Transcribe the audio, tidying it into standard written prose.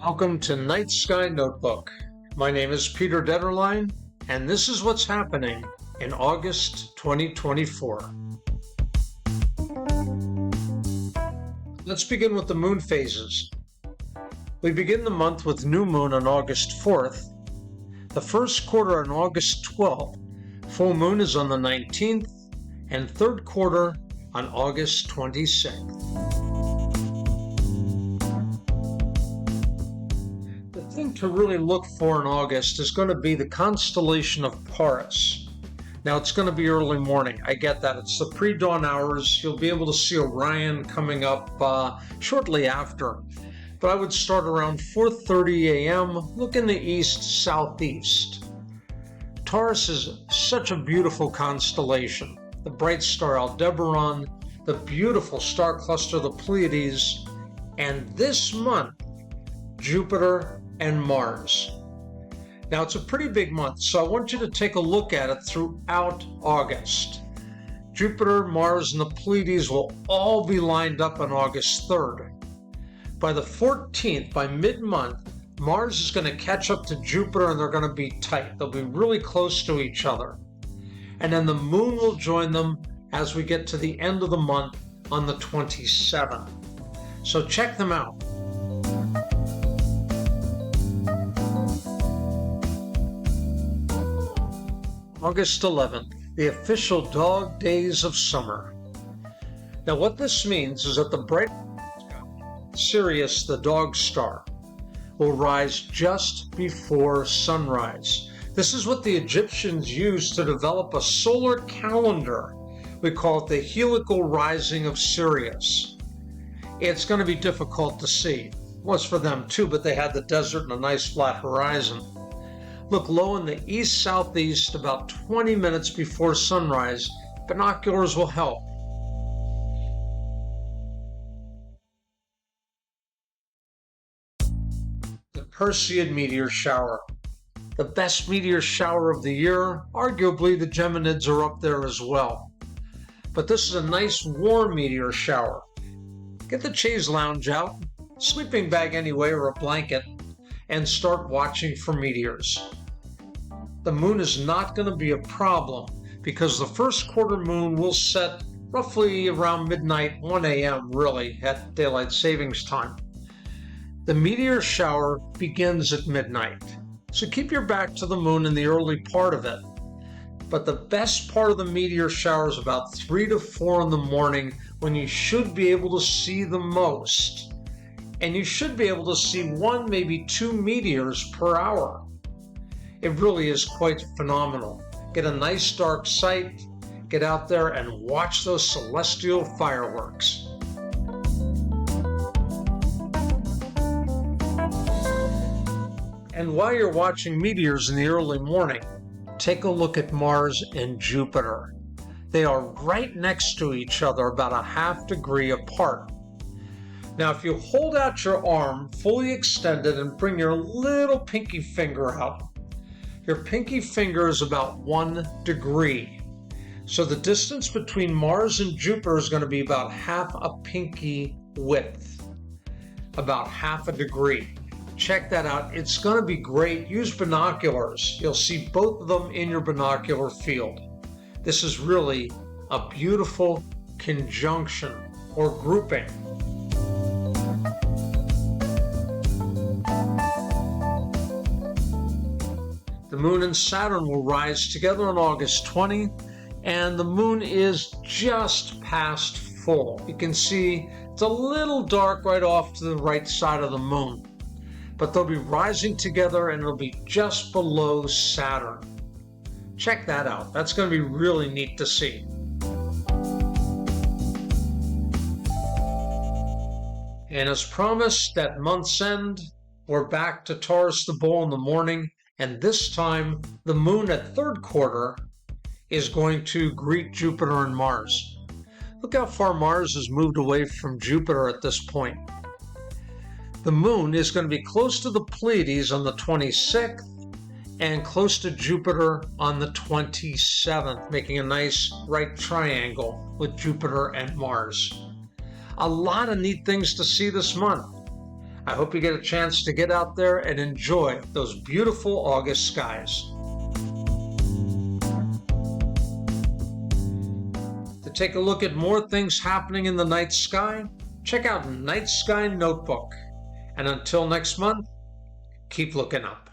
Welcome to Night Sky Notebook. My name is Peter Detterline, and this is what's happening in August 2024. Let's begin with the moon phases. We begin the month with new moon on August 4th, the first quarter on August 12th, full moon is on the 19th, and third quarter on August 26th. The thing to really look for in August is going to be the constellation of Porus. Now it's going to be early morning. I get that. It's the pre-dawn hours. You'll be able to see Orion coming up shortly after. But I would start around 4:30 a.m. Look in the east-southeast. Taurus is such a beautiful constellation. The bright star Aldebaran, the beautiful star cluster the Pleiades, and this month, Jupiter and Mars. Now it's a pretty big month, so I want you to take a look at it throughout August. Jupiter, Mars, and the Pleiades will all be lined up on August 3rd. By the 14th, by mid-month, Mars is going to catch up to Jupiter and they're going to be tight. They'll be really close to each other. And then the moon will join them as we get to the end of the month on the 27th. So check them out. August 11th, the official dog days of summer. Now what this means is that the bright Sirius, the dog star, will rise just before sunrise. This is what the Egyptians used to develop a solar calendar. We call it the heliacal rising of Sirius. It's going to be difficult to see. It was for them too, but they had the desert and a nice flat horizon. Look low in the east-southeast about 20 minutes before sunrise. Binoculars will help. The Perseid meteor shower. The best meteor shower of the year. Arguably the Geminids are up there as well. But this is a nice warm meteor shower. Get the chaise lounge out, sleeping bag anyway or a blanket, and start watching for meteors. The moon is not going to be a problem because the first quarter moon will set roughly around midnight, 1 a.m. really, at daylight savings time. The meteor shower begins at midnight, so keep your back to the moon in the early part of it. But the best part of the meteor shower is about 3 to 4 in the morning when you should be able to see the most. And you should be able to see 1, maybe 2 meteors per hour. It really is quite phenomenal. Get a nice dark sight, get out there and watch those celestial fireworks. And while you're watching meteors in the early morning, take a look at Mars and Jupiter. They are right next to each other, about a ½ degree apart. Now, if you hold out your arm fully extended and bring your little pinky finger out, your pinky finger is about 1 degree. So the distance between Mars and Jupiter is going to be about half a pinky width, about ½ a degree. Check that out. It's going to be great. Use binoculars. You'll see both of them in your binocular field. This is really a beautiful conjunction or grouping. The moon and Saturn will rise together on August 20, and the moon is just past full. You can see it's a little dark right off to the right side of the moon, but they'll be rising together and it'll be just below Saturn. Check that out. That's going to be really neat to see. And as promised, at month's end, we're back to Taurus the Bull in the morning. And this time, the moon at third quarter is going to greet Jupiter and Mars. Look how far Mars has moved away from Jupiter at this point. The moon is going to be close to the Pleiades on the 26th and close to Jupiter on the 27th, making a nice right triangle with Jupiter and Mars. A lot of neat things to see this month. I hope you get a chance to get out there and enjoy those beautiful August skies. To take a look at more things happening in the night sky, check out Night Sky Notebook. And until next month, keep looking up.